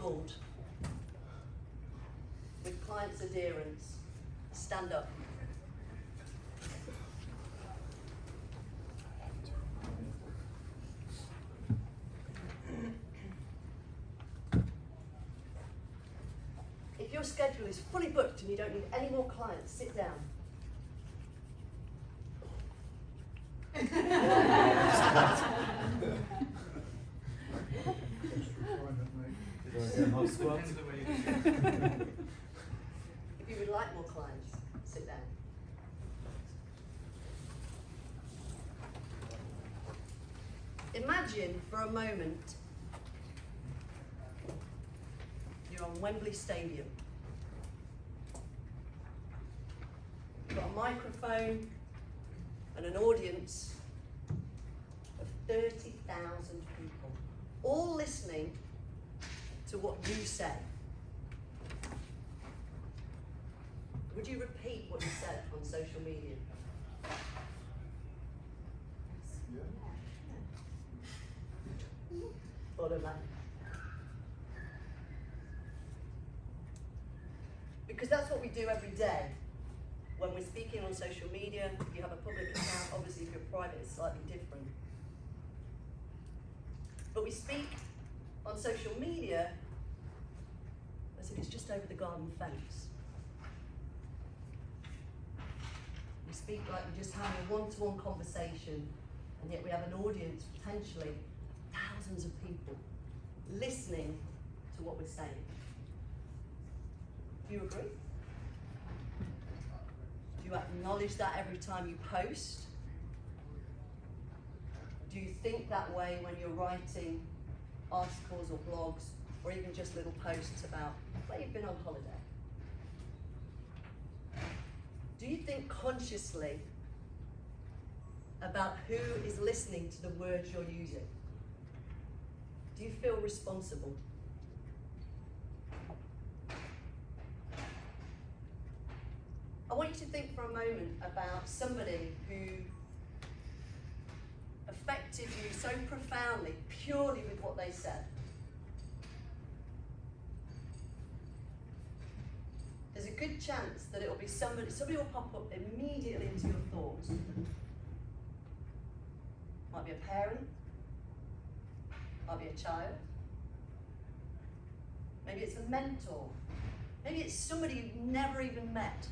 struggled with clients' adherence? Stand up. If your schedule is fully booked and you don't need any more clients, sit down. If you would like more clients, sit down. Imagine for a moment you're on Wembley Stadium. You've got a microphone and an audience of 30,000 people, all listening to what you say. Would you repeat what you said on social media? Automatic. Because that's what we do every day. When we're speaking on social media, if you have a public account, obviously if you're private, it's slightly different. But we speak on social media as if it's just over the garden fence. We speak like we're just having a one-to-one conversation, and yet we have an audience, potentially thousands of people, listening to what we're saying. Do you agree? Do you acknowledge that every time you post? Do you think that way when you're writing articles or blogs, or even just little posts about where you've been on holiday? Do you think consciously about who is listening to the words you're using? Do you feel responsible? I want you to think for a moment about somebody who affected you so profoundly, purely with what they said. There's a good chance that it will be somebody will pop up immediately into your thoughts. Might be a parent, might be a child, maybe it's a mentor, maybe it's somebody you've never even met.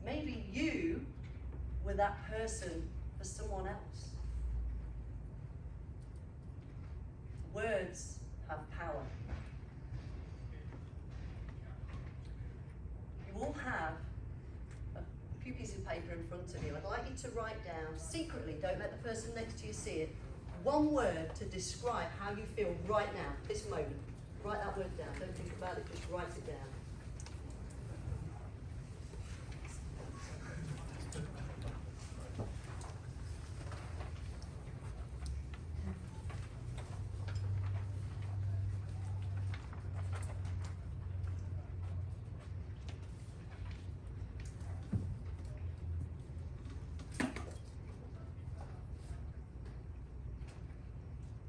Maybe you were that person for someone else. Words have power. You all have a few pieces of paper in front of you. I'd like you to write down, secretly, don't let the person next to you see it, one word to describe how you feel right now, this moment. Write that word down, don't think about it, just write it down.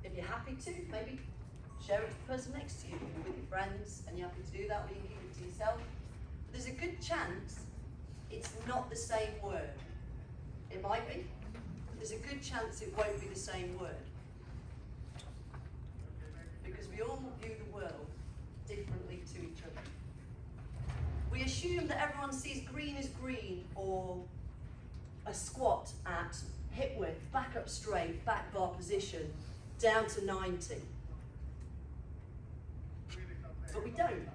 If you're happy to, maybe share it with the person next to you, with your friends, and you're happy to do that, or you can keep it to yourself. But there's a good chance it's not the same word. It might be, but there's a good chance it won't be the same word. Because we all view the world differently to each other. We assume that everyone sees green as green, or a squat at hip width, back up straight, back bar position, down to 90. But we don't.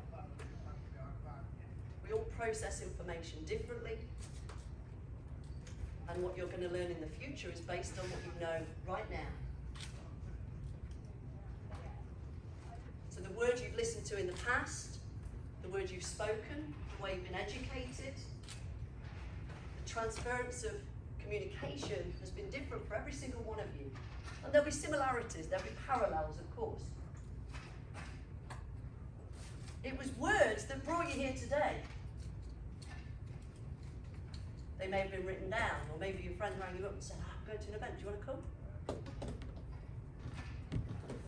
We all process information differently. And what you're going to learn in the future is based on what you know right now. So the words you've listened to in the past, the words you've spoken, the way you've been educated, the transference of communication has been different for every single one of you. And there'll be similarities, there'll be parallels, of course. It was words that brought you here today. They may have been written down, or maybe your friend rang you up and said, I'm going to an event, do you want to come?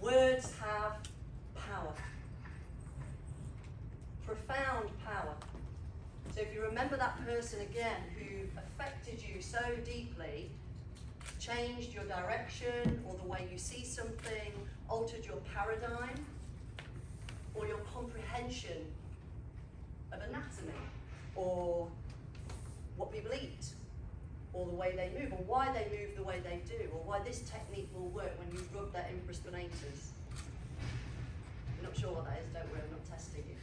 Words have power. Profound power. So if you remember that person again who affected you so deeply, changed your direction or the way you see something, altered your paradigm or your comprehension of anatomy or what people eat or the way they move or why they move the way they do or why this technique will work when you rub their infraspinatus. You're not sure what that is, don't worry, I'm not testing you.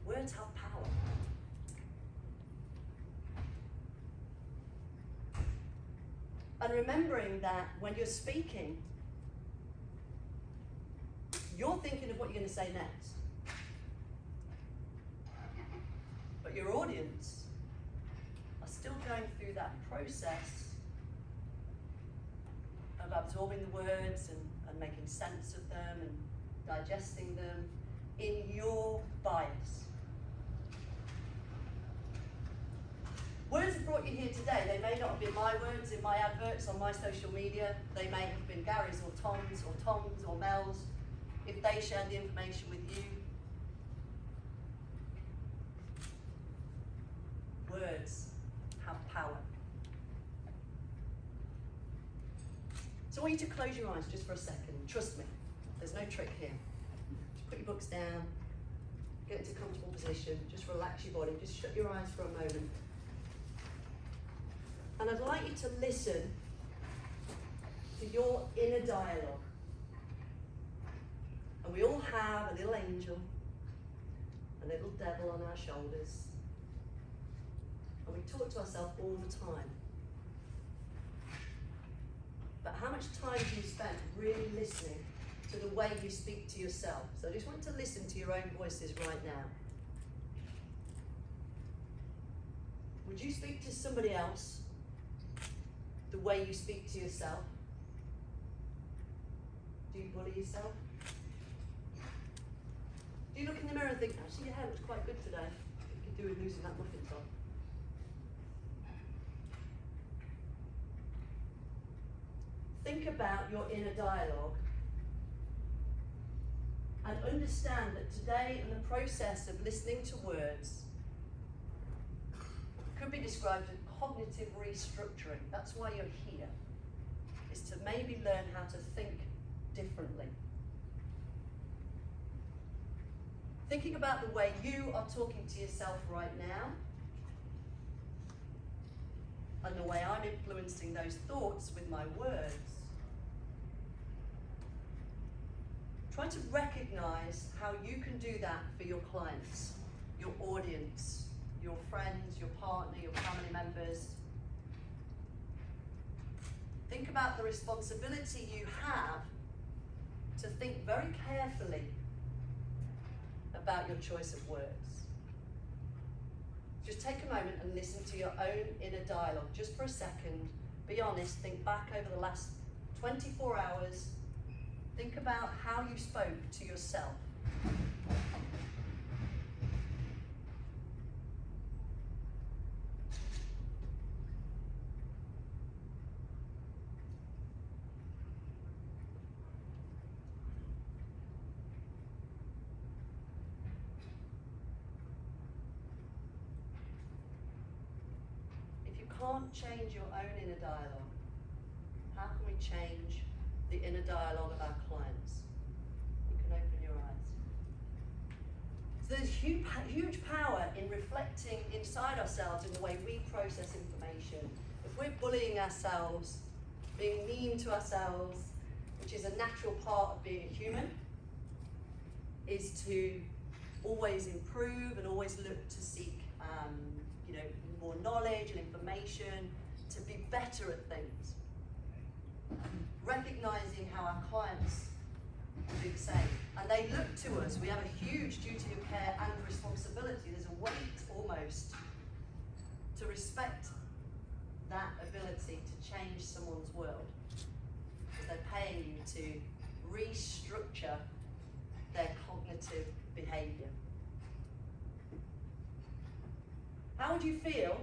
Words have power. And remembering that when you're speaking, you're thinking of what you're going to say next. But your audience are still going through that process of absorbing the words and making sense of them and digesting them in your bias. Words have brought you here today. They may not have been my words in my adverts on my social media. They may have been Gary's or Tom's or Mel's if they shared the information with you. Words have power. So I want you to close your eyes just for a second. Trust me, there's no trick here. Just put your books down, get into a comfortable position, just relax your body, just shut your eyes for a moment. And I'd like you to listen to your inner dialogue. And we all have a little angel, a little devil on our shoulders. And we talk to ourselves all the time. But how much time do you spend really listening to the way you speak to yourself? So I just want you to listen to your own voices right now. Would you speak to somebody else the way you speak to yourself? Do you bully yourself? Do you look in the mirror and think, actually your hair looks quite good today? You could do with losing that muffin top. Think about your inner dialogue and understand that today in the process of listening to words could be described as cognitive restructuring. That's why you're here, is to maybe learn how to think differently. Thinking about the way you are talking to yourself right now and the way I'm influencing those thoughts with my words. Try to recognize how you can do that for your clients, your audience, your friends, your partner, your family members. Think about the responsibility you have to think very carefully about your choice of words. Just take a moment and listen to your own inner dialogue, just for a second. Be honest, think back over the last 24 hours. Think about how you spoke to yourself. Can't change your own inner dialogue, how can we change the inner dialogue of our clients? You can open your eyes. So there's huge power in reflecting inside ourselves in the way we process information. If we're bullying ourselves, being mean to ourselves, which is a natural part of being a human, is to always improve and always look to seek more knowledge and information, to be better at things. Recognizing how our clients do the same. And they look to us. We have a huge duty of care and responsibility. There's a weight almost to respect that ability to change someone's world. Because they're paying you to restructure their cognitive behavior. How would you feel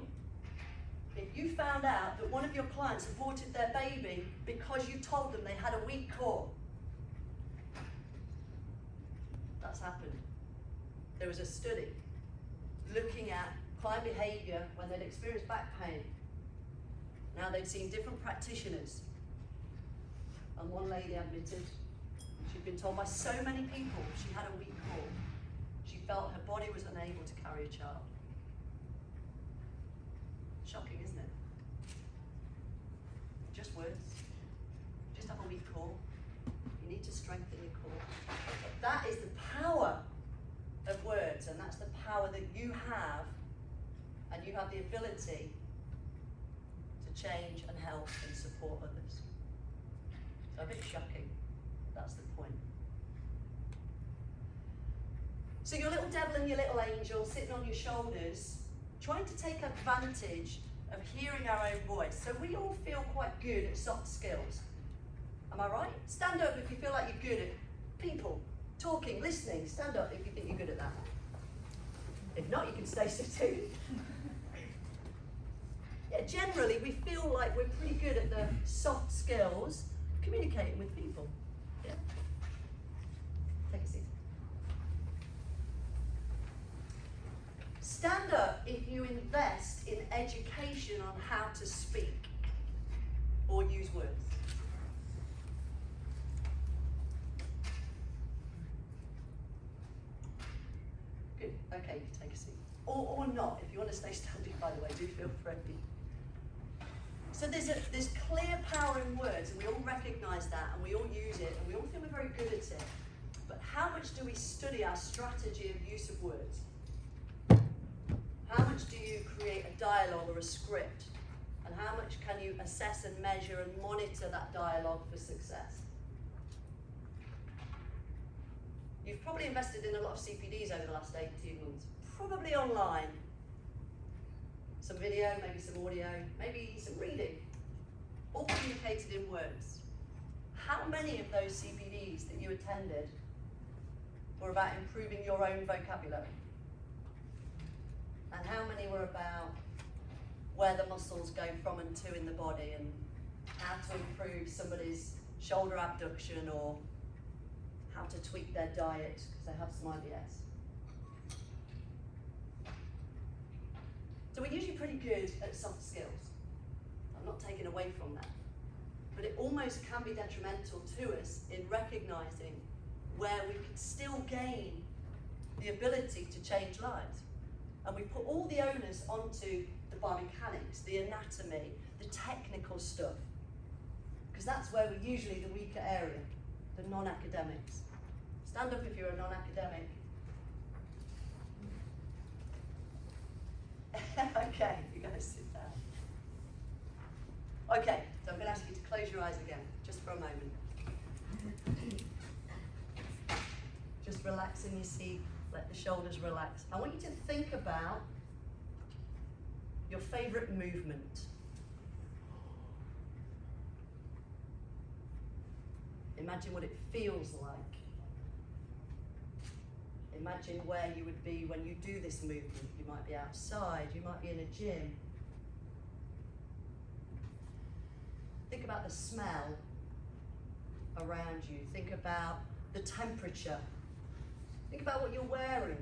if you found out that one of your clients aborted their baby because you told them they had a weak core. That's happened. There was a study looking at client behaviour when they'd experienced back pain. Now they'd seen different practitioners, and one lady admitted she'd been told by so many people she had a weak core. She felt her body was unable to carry a child. Shocking, isn't it? Just words. Just have a weak core. You need to strengthen your core. But that is the power of words, and that's the power that you have, and you have the ability to change and help and support others. So a bit shocking, that's the point. So your little devil and your little angel sitting on your shoulders, trying to take advantage of hearing our own voice. So we all feel quite good at soft skills. Am I right? Stand up if you feel like you're good at people, talking, listening. Stand up if you think you're good at that. If not, you can stay sitting. Yeah, generally, we feel like we're pretty good at the soft skills, communicating with people. Yeah. Take a seat. Stand up if you invest in education on how to speak or use words. Good. Okay, you can take a seat. Or not. If you want to stay standing, by the way, do feel free. So there's clear power in words, and we all recognise that, and we all use it, and we all think we're very good at it. But how much do we study our strategy of use of words? How much do you create a dialogue or a script? And how much can you assess and measure and monitor that dialogue for success? You've probably invested in a lot of CPDs over the last 18 months, probably online. Some video, maybe some audio, maybe some reading, all communicated in words. How many of those CPDs that you attended were about improving your own vocabulary? And how many were about where the muscles go from and to in the body, and how to improve somebody's shoulder abduction, or how to tweak their diet because they have some IBS? So we're usually pretty good at soft skills. I'm not taking away from that. But it almost can be detrimental to us in recognising where we could still gain the ability to change lives. And we put all the onus onto the biomechanics, the anatomy, the technical stuff. Because that's where we're usually the weaker area, the non-academics. Stand up if you're a non-academic. Okay, you're going to sit down. Okay, so I'm going to ask you to close your eyes again, just for a moment. Just relax in your seat, let the shoulders relax. I want you to think about your favourite movement. Imagine what it feels like. Imagine where you would be when you do this movement. You might be outside, you might be in a gym. Think about the smell around you. Think about the temperature. Think about what you're wearing.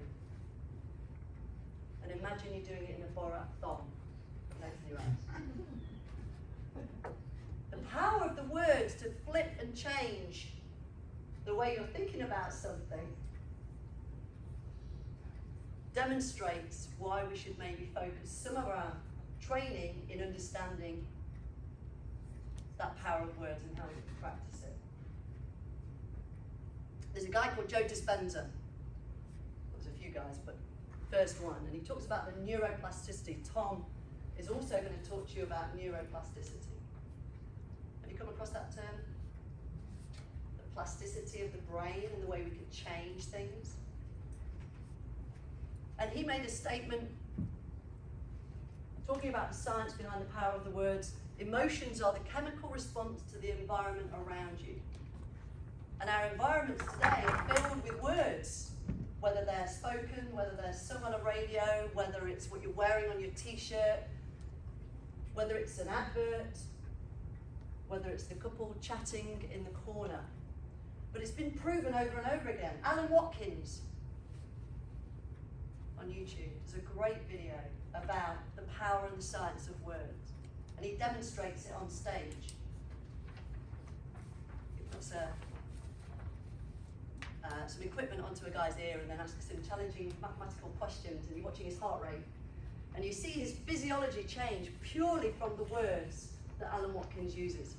And imagine you're doing it in a Borat thong. Open your eyes. The power of the words to flip and change the way you're thinking about something demonstrates why we should maybe focus some of our training in understanding that power of words and how we can practice it. There's a guy called Joe Dispenza. There's a few guys, but first one, and he talks about the neuroplasticity. Tom is also going to talk to you about neuroplasticity. Have you come across that term? The plasticity of the brain and the way we can change things. And he made a statement talking about the science behind the power of the words. Emotions are the chemical response to the environment around you. And our environments today are filled with words, whether they're spoken, whether they're sung on a radio, whether it's what you're wearing on your t-shirt. whether it's an advert, whether it's the couple chatting in the corner. But it's been proven over and over again. Alan Watkins on YouTube does a great video about the power and the science of words. And he demonstrates it on stage. He puts some equipment onto a guy's ear and then asks him challenging mathematical questions, and you're watching his heart rate. And you see his physiology change purely from the words that Alan Watkins uses.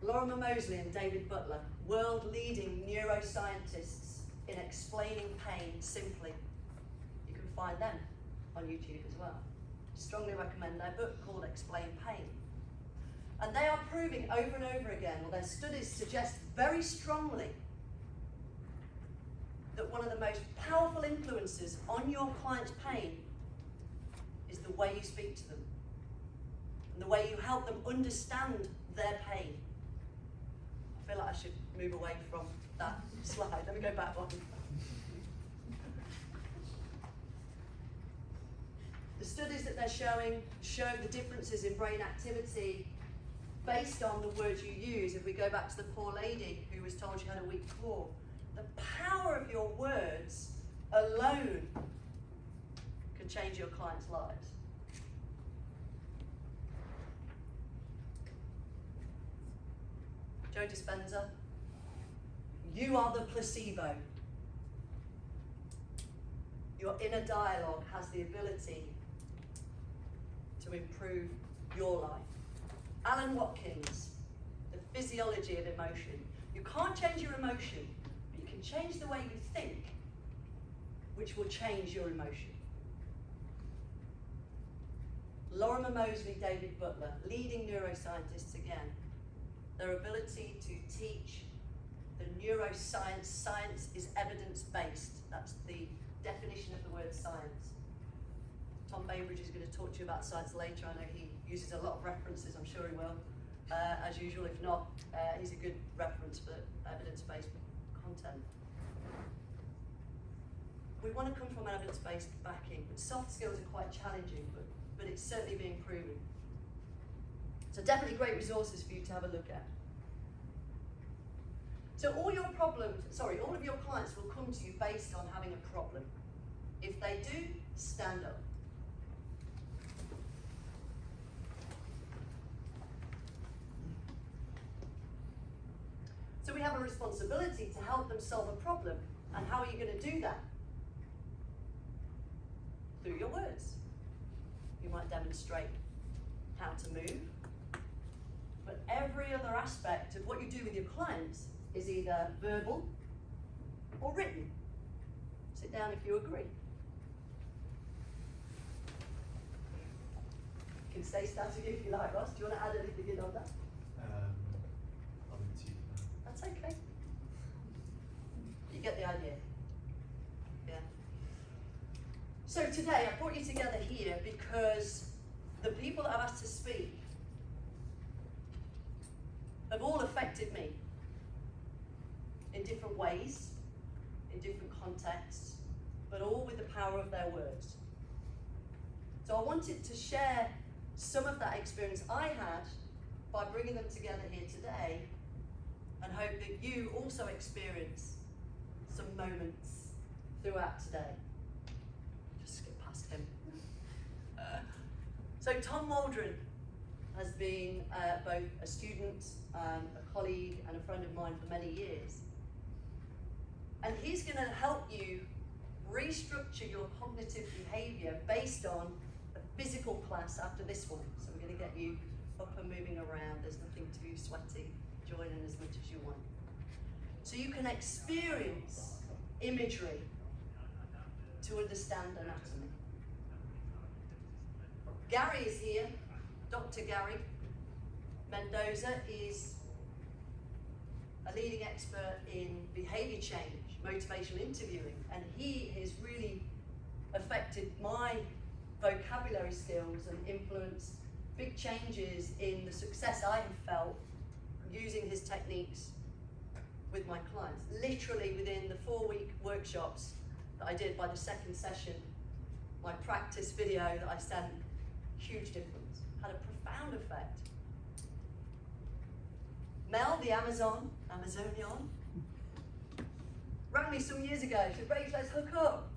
Lorimer Moseley and David Butler, world-leading neuroscientists in explaining pain simply. You can find them on YouTube as well. Strongly recommend their book called Explain Pain. And they are proving over and over again, or their studies suggest very strongly, that one of the most powerful influences on your client's pain is the way you speak to them and the way you help them understand their pain. I feel like I should move away from that slide. Let me go back one. The studies that they're showing show the differences in brain activity based on the words you use. If we go back to the poor lady who was told she had a weak core, the power of your words alone can change your clients' lives. Joe Dispenza, you are the placebo. Your inner dialogue has the ability to improve your life. Alan Watkins, the physiology of emotion. You can't change your emotion, but you can change the way you think, which will change your emotion. Lorimer Moseley, David Butler, leading neuroscientists again. Their ability to teach the neuroscience. Science is evidence-based. That's the definition of the word science. Tom Bainbridge is going to talk to you about science later. I know he uses a lot of references, I'm sure he will, as usual. If not, he's a good reference for evidence-based content. We want to come from an evidence-based backing, but soft skills are quite challenging, but it's certainly being proven. So definitely great resources for you to have a look at. So all of your clients will come to you based on having a problem. If they do, stand up. So we have a responsibility to help them solve a problem. And how are you going to do that? Through your words. You might demonstrate how to move. But every other aspect of what you do with your clients is either verbal or written. Sit down if you agree. You can stay static if you like, Ross. Do you want to add anything in on that? I'll leave it to you. That's okay. You get the idea. Yeah. So today I brought you together here because the people that I've asked to speak have all affected me in different ways, in different contexts, but all with the power of their words. So I wanted to share some of that experience I had by bringing them together here today, and hope that you also experience some moments throughout today. Just skip past him. So Tom Waldron has been both a student, a colleague, and a friend of mine for many years. And he's going to help you restructure your cognitive behavior based on a physical class after this one. So we're going to get you up and moving around. There's nothing too sweaty. Join in as much as you want. So you can experience imagery to understand anatomy. Gary is here. Dr. Gary Mendoza is a leading expert in behavior change, motivational interviewing, and he has really affected my vocabulary skills and influenced big changes in the success I have felt using his techniques with my clients. Literally within the 4-week workshops that I did, by the second session, my practice video that I sent, huge difference, had a profound effect. Mel, the Amazonian, rang me some years ago. She said, Rach, let's hook up.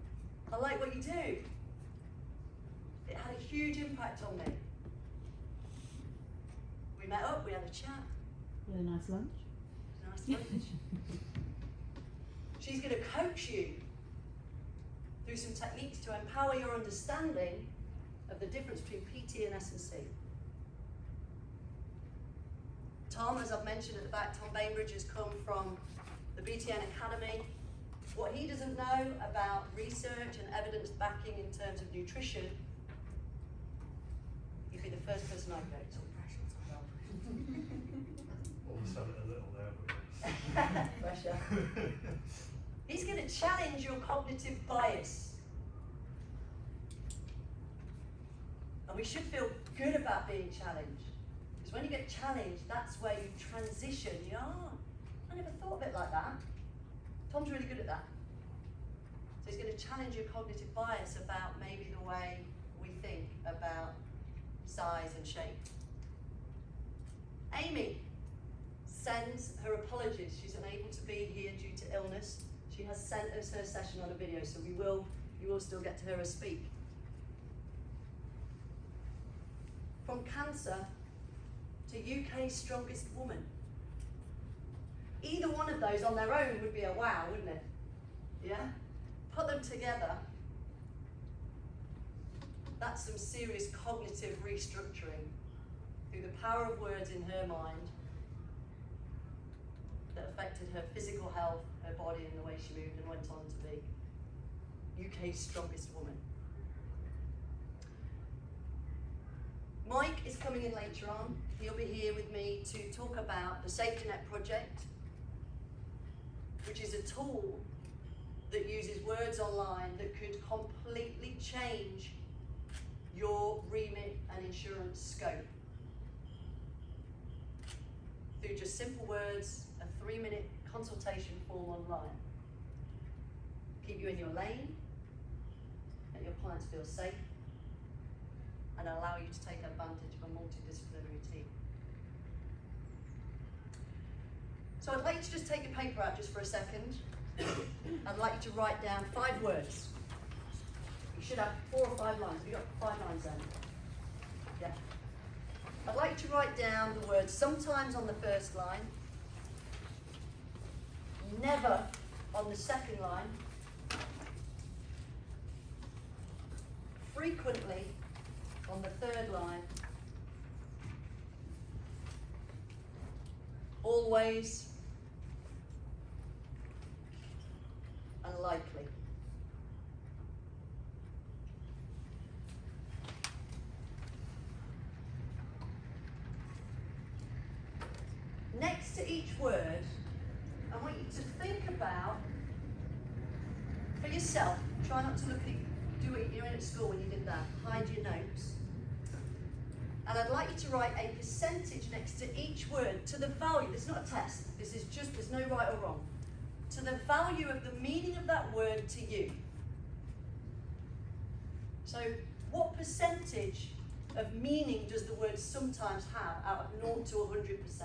I like what you do. It had a huge impact on me. We met up, we had a chat. We had a nice lunch. Nice lunch. She's going to coach you through some techniques to empower your understanding of the difference between PT and S&C. Tom, as I've mentioned at the back, Tom Bainbridge has come from the BTN Academy. What he doesn't know about research and evidence backing in terms of nutrition, he'd be the first person I'd go to. Almost have it a little there. Pressure. He's going to challenge your cognitive bias. And we should feel good about being challenged. Because when you get challenged, that's where you transition. You know, oh, I never thought of it like that. Tom's really good at that. So he's going to challenge your cognitive bias about maybe the way we think about size and shape. Amy sends her apologies. She's unable to be here due to illness. She has sent us her session on a video, so you will still get to hear her speak. From cancer to UK's strongest woman. Either one of those on their own would be a wow, wouldn't it? Yeah? Put them together. That's some serious cognitive restructuring through the power of words in her mind that affected her physical health, her body, and the way she moved, and went on to be UK's strongest woman. Mike is coming in later on. He'll be here with me to talk about the Safety Net project, which is a tool that uses words online that could completely change your remit and insurance scope. Through just simple words, a 3-minute consultation form online. Keep you in your lane, let your clients feel safe, and allow you to take advantage of a multidisciplinary team. So I'd like you to just take your paper out just for a second. I'd like you to write down 5 words. You should have 4 or 5 lines. Have you got 5 lines then? Yeah. I'd like you to write down the word sometimes on the first line, never on the second line, frequently on the third line, always, unlikely. Next to each word, I want you to think about, for yourself, try not to look at, do it, you're in at school when you did that, hide your notes. And I'd like you to write a percentage next to each word to the value. This is not a test, this is just, there's no right or wrong. To the value of the meaning of that word to you. So what percentage of meaning does the word sometimes have out of 0 to 100%?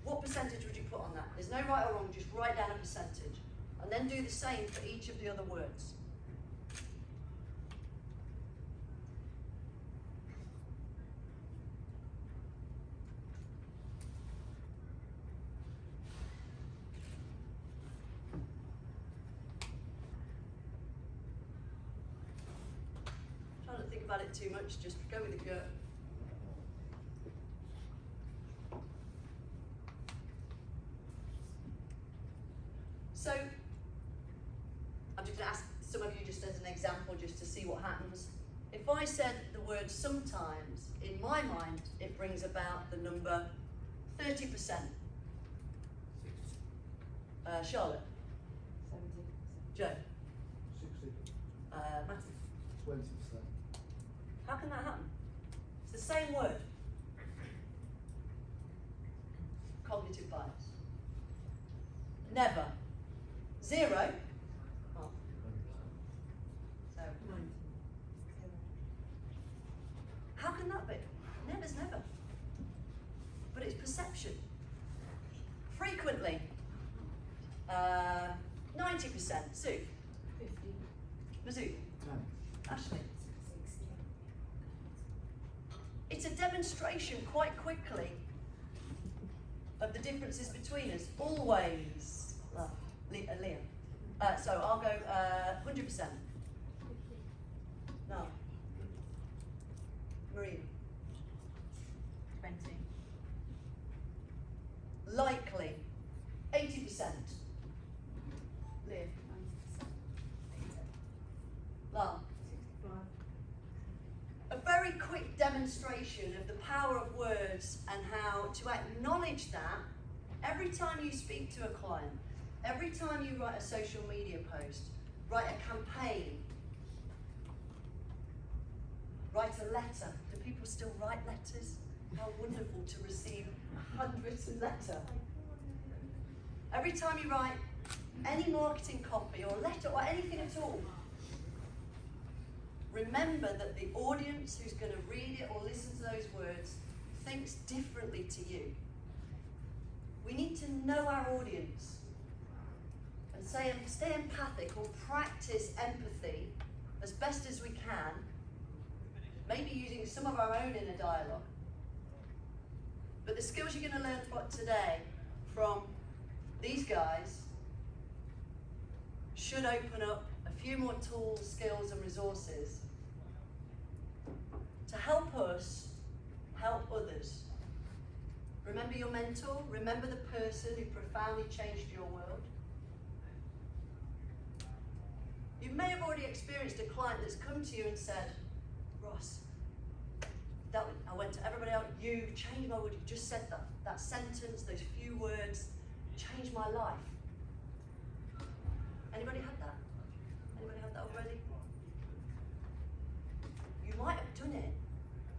What percentage would you put on that? There's no right or wrong, just write down a percentage. And then do the same for each of the other words. Try not to think about it too much, just go with the gut. So, I'm just going to ask some of you just as an example, just to see what happens. If I said the word sometimes, in my mind, it brings about the number 30%. Charlotte? 70%. Joe? 60. Matthew? 20%. How can that happen? It's the same word. Cognitive bias. Never. 0. Oh. So, How can that be? Never's never. But it's perception. Frequently, 90%. Sue? 50. Mizzou? 10. Ashley? 60. It's a demonstration quite quickly of the differences between us. Always. Liam. So I'll go 100%. No. Marina. 20. Likely. 80%. Liam. 90%. Lam. 65. A very quick demonstration of the power of words and how to acknowledge that every time you speak to a client, every time you write a social media post, write a campaign, write a letter. Do people still write letters? How wonderful to receive a handwritten letter. Every time you write any marketing copy or letter or anything at all, remember that the audience who's going to read it or listen to those words thinks differently to you. We need to know our audience and stay empathic or practice empathy as best as we can, maybe using some of our own inner dialogue. But the skills you're going to learn today from these guys should open up a few more tools, skills and resources to help us help others. Remember your mentor, remember the person who profoundly changed your world. You may have already experienced a client that's come to you and said, Ross, I went to everybody else, you changed my world, you just said that sentence, those few words, changed my life. Anybody had that? Anybody had that already? You might have done it,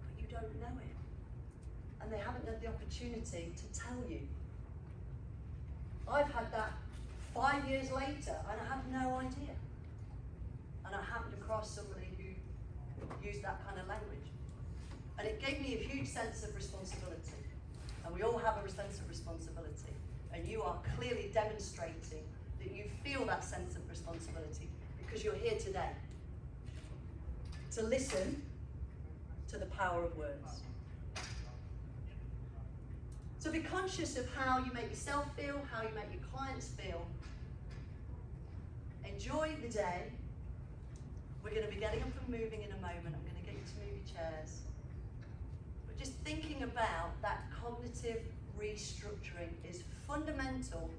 but you don't know it. And they haven't had the opportunity to tell you. I've had that 5 years later, and I have no idea. And I happened across somebody who used that kind of language. And it gave me a huge sense of responsibility. And we all have a sense of responsibility. And you are clearly demonstrating that you feel that sense of responsibility because you're here today to listen to the power of words. So be conscious of how you make yourself feel, how you make your clients feel. Enjoy the day. We're going to be getting up and moving in a moment. I'm going to get you to move your chairs. But just thinking about that cognitive restructuring is fundamental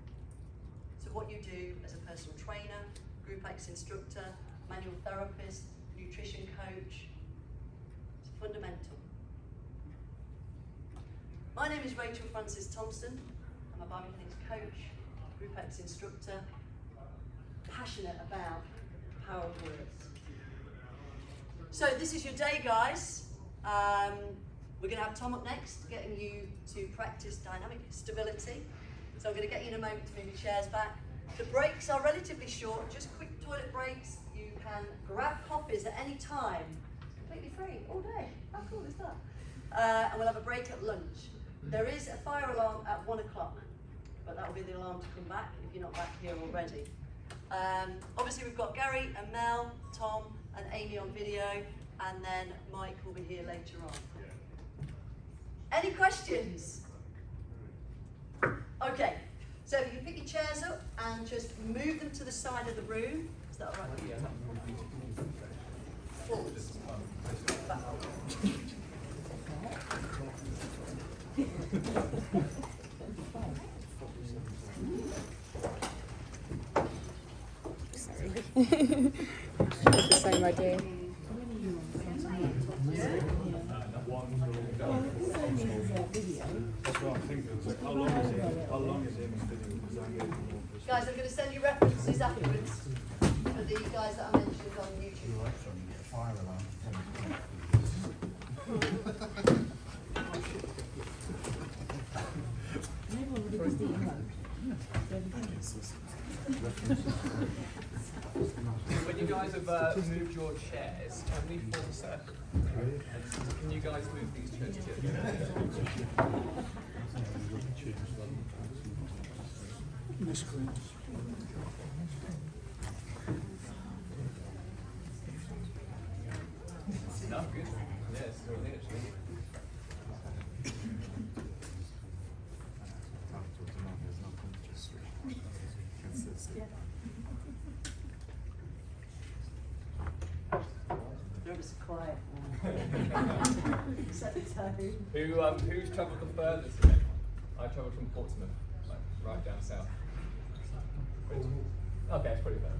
to what you do as a personal trainer, Group X instructor, manual therapist, nutrition coach. It's fundamental. My name is Rachel Francis Thompson. I'm a Biomechanics coach, Group X instructor, passionate about the power of words. So this is your day, guys. We're going to have Tom up next, getting you to practice dynamic stability. So I'm going to get you in a moment to move your chairs back. The breaks are relatively short, just quick toilet breaks. You can grab coffees at any time, completely free, all day. How cool is that? And we'll have a break at lunch. There is a fire alarm at 1 o'clock, but that will be the alarm to come back if you're not back here already. Obviously we've got Gary and Mel, Tom and Amy on video, and then Mike will be here later on. Any questions? Okay, so you can pick your chairs up and just move them to the side of the room. Is that all right? Forwards. Backwards. The same idea. That's what I'm thinking. It's like, how long is it? How long is it? Because I'm getting more precise. Guys, I'm going to send you references afterwards for the guys that I mentioned on YouTube. Right, so I'm gonna get a fire alarm. Everyone would have just eaten lunch. When you guys have moved your chairs, can we form a circle? And can you guys move these chairs too? No, good. Yes, really, actually. There was a quiet Who's travelled the furthest today? I travelled from Portsmouth, like right down south. Okay, it's pretty fair.